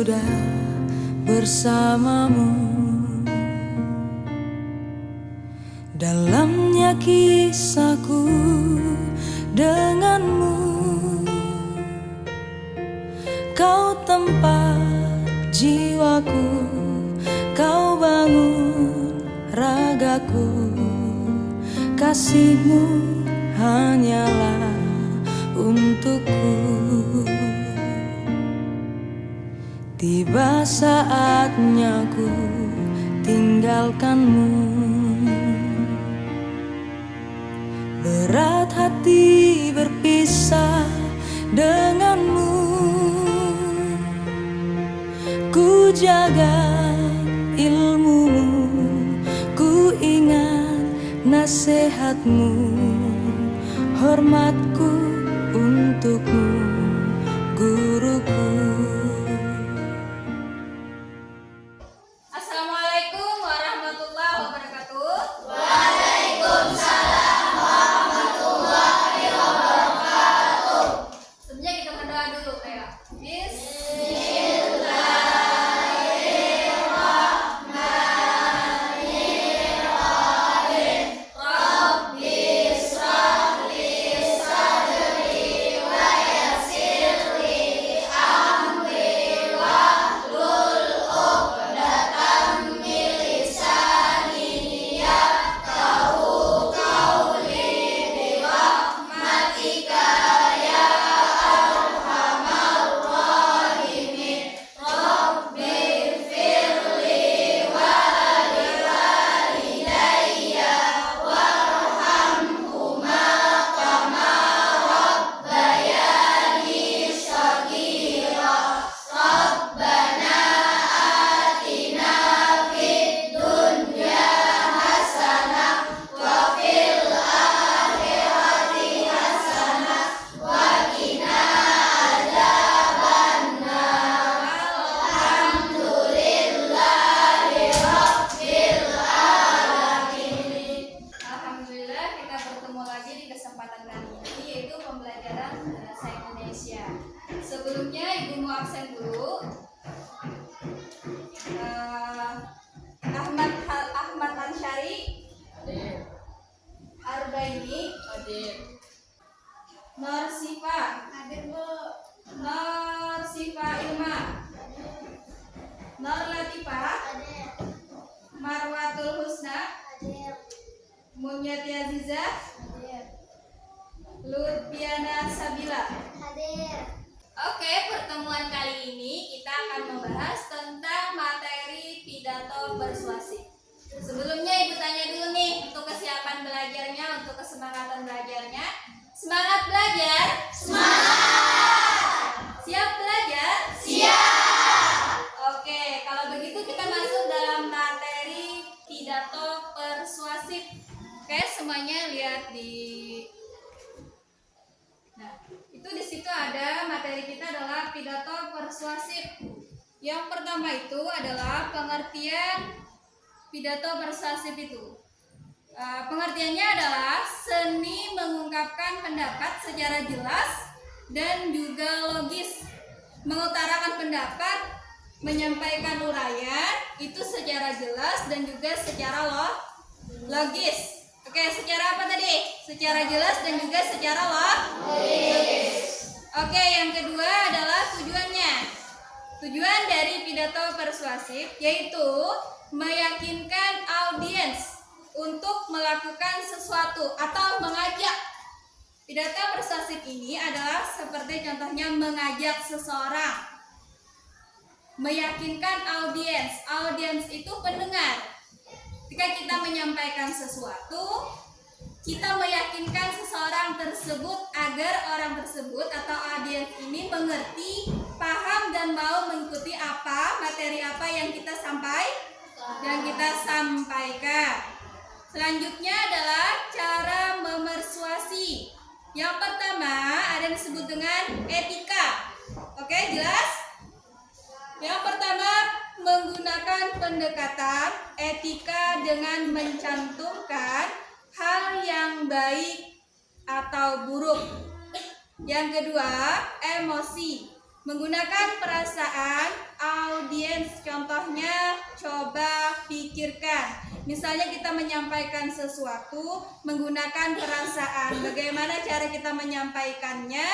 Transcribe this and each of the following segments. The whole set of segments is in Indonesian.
sudah bersamamu. Dalamnya kisahku denganmu, kau tempat jiwaku, kau bangun ragaku. Kasihmu hanyalah untukku. Tiba saatnya ku tinggalkanmu. Berat hati berpisah denganmu. Ku jaga ilmumu, ku ingat nasihatmu. Hormatku untukmu, guruku. Assalamualaikum warahmatullahi wabarakatuh. Waalaikumsalam warahmatullahi wabarakatuh. Sebelumnya kita berdoa dulu, ayo. Alhamdulillah kita bertemu lagi di kesempatan kali ini, yaitu pembelajaran bahasa Indonesia. Sebelumnya Ibu mau absen dulu. Ahmad Ansyari, Arbaini, Nur Sifa, Nur Sifa Ilma, Nur Latifah, Marwatul Husna, Munyati Azizah, Lutfiana Sabila. Oke, pertemuan kali ini kita akan membahas tentang materi pidato persuasif. Sebelumnya Ibu tanya dulu nih, untuk kesiapan belajarnya, untuk kesemangatan belajarnya. Semangat belajar? Semangat! Siap belajar? Siap! Oke, kalau begitu kita masuk dalam materi pidato persuasif. Oke, semuanya lihat di. Nah, itu di situ ada materi kita adalah pidato persuasif. Yang pertama itu adalah pengertian pidato persuasif itu. Pengertiannya adalah seni mengungkapkan pendapat secara jelas dan juga logis, mengutarakan pendapat, menyampaikan uraian itu secara jelas dan juga secara logis. Oke, secara apa tadi? Secara jelas dan juga secara logis. Oke, yang kedua adalah tujuannya. Tujuan dari pidato persuasif yaitu meyakinkan audiens untuk melakukan sesuatu atau mengajak. Pidato persuasif ini adalah seperti contohnya mengajak seseorang, meyakinkan audiens. Audiens itu pendengar. Ketika kita menyampaikan sesuatu, kita meyakinkan seseorang tersebut agar orang tersebut atau audiens ini mengerti, paham dan mau mengikuti materi apa yang kita sampaikan. Selanjutnya adalah cara memersuasi. Yang pertama ada yang disebut dengan etika. Oke, jelas? Yang pertama, menggunakan pendekatan etika dengan mencantumkan hal yang baik atau buruk. Yang kedua, emosi. Menggunakan perasaan audiens, contohnya coba pikirkan. Misalnya kita menyampaikan sesuatu menggunakan perasaan. Bagaimana cara kita menyampaikannya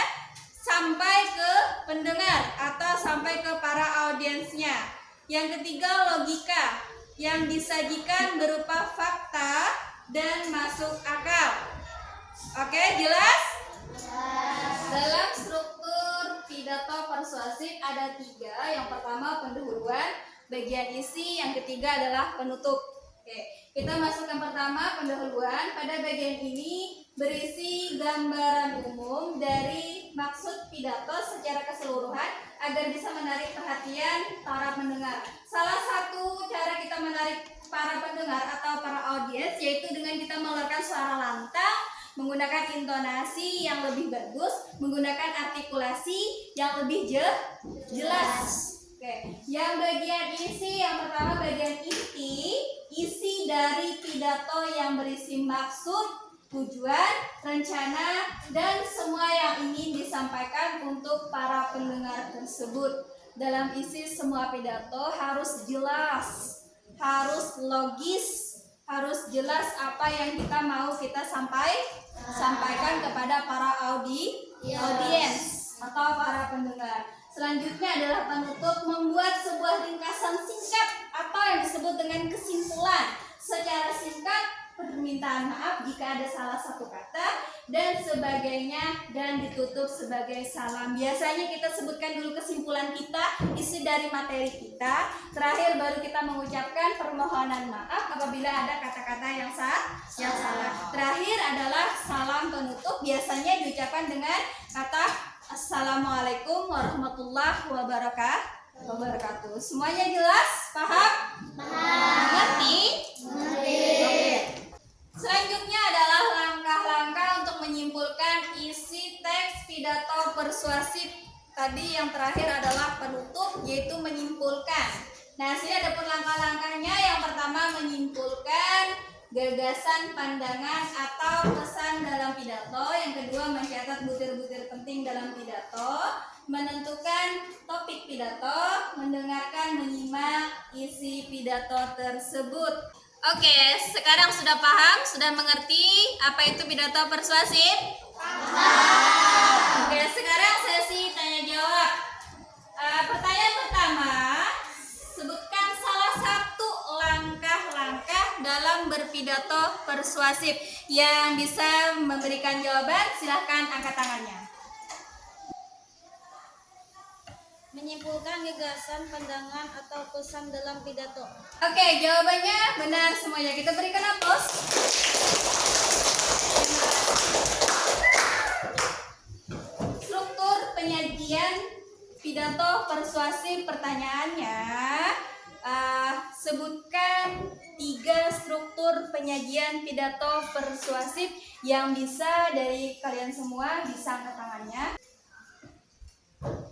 sampai ke pendengar atau sampai ke para audiensnya. Yang ketiga, logika yang disajikan berupa fakta dan masuk akal. Oke, jelas? Dalam struktur pidato persuasif ada 3. Yang pertama pendahuluan, bagian isi. Yang ketiga adalah penutup. Oke, kita masuk yang pertama, pendahuluan. Pada bagian ini berisi gambaran umum dari maksud pidato secara keseluruhan agar bisa menarik perhatian para pendengar. Salah satu cara kita menarik para pendengar atau para audiens yaitu dengan kita mengeluarkan suara lantang, menggunakan intonasi yang lebih bagus, menggunakan artikulasi yang lebih jelas. Oke, yang bagian isi, yang pertama bagian isi dari pidato yang berisi maksud, tujuan, rencana, dan semua yang ingin disampaikan untuk para pendengar tersebut. Dalam isi semua pidato harus jelas, harus logis, harus jelas apa yang kita mau kita sampaikan kepada para audiens atau para pendengar. Selanjutnya adalah penutup, membuat sebuah ringkasan singkat atau yang disebut dengan kesimpulan secara singkat, permintaan maaf jika ada salah satu kata dan sebagainya, dan ditutup sebagai salam. Biasanya kita sebutkan dulu kesimpulan kita, isi dari materi kita, terakhir baru kita mengucapkan permohonan maaf apabila ada kata-kata yang salah. Terakhir adalah salam penutup, biasanya diucapkan dengan kata Assalamualaikum warahmatullahi wabarakatuh. Semuanya jelas? Paham? Mengerti? Oke. Selanjutnya adalah langkah-langkah untuk menyimpulkan isi teks pidato persuasif. Tadi yang terakhir adalah penutup, yaitu menyimpulkan. Nah, sini ada pun langkah-langkahnya. Yang pertama menyimpulkan gagasan, pandangan, atau pesan dalam pidato. Yang kedua mencatat butir-butir penting dalam pidato, menentukan topik pidato, mendengarkan, menyimak isi pidato tersebut. Oke, sekarang sudah paham, sudah mengerti apa itu pidato persuasif? Paham. Oke, sekarang sesi tanya jawab. Pertanyaan pertama, sebutkan salah satu langkah-langkah dalam berpidato persuasif. Yang bisa memberikan jawaban silahkan angkat tangannya. Menyimpulkan gagasan, pandangan, atau pesan dalam pidato. Oke, jawabannya benar semuanya. Kita berikan aplaus. Struktur penyajian pidato persuasif, pertanyaannya sebutkan 3 struktur penyajian pidato persuasif yang bisa dari kalian semua bisa angkat tangannya.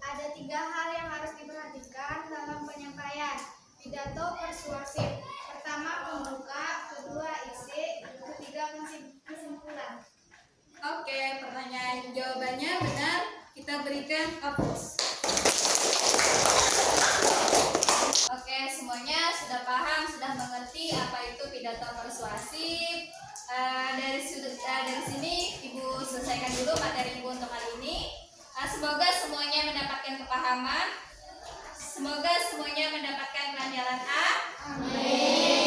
Ada 3 hal yang harus diperhatikan dalam penyampaian pidato persuasif. Pertama, pembuka, kedua, isi, ketiga, kesimpulan. Oke, pertanyaan jawabannya benar. Kita berikan aplaus. Oke, semuanya sudah paham, sudah mengerti apa itu pidato persuasif. Dari sini Ibu selesaikan dulu materi Ibu untuk kali ini. Semoga semuanya mendapatkan kepahaman. Semoga semuanya mendapatkan pelajaran A. Amin.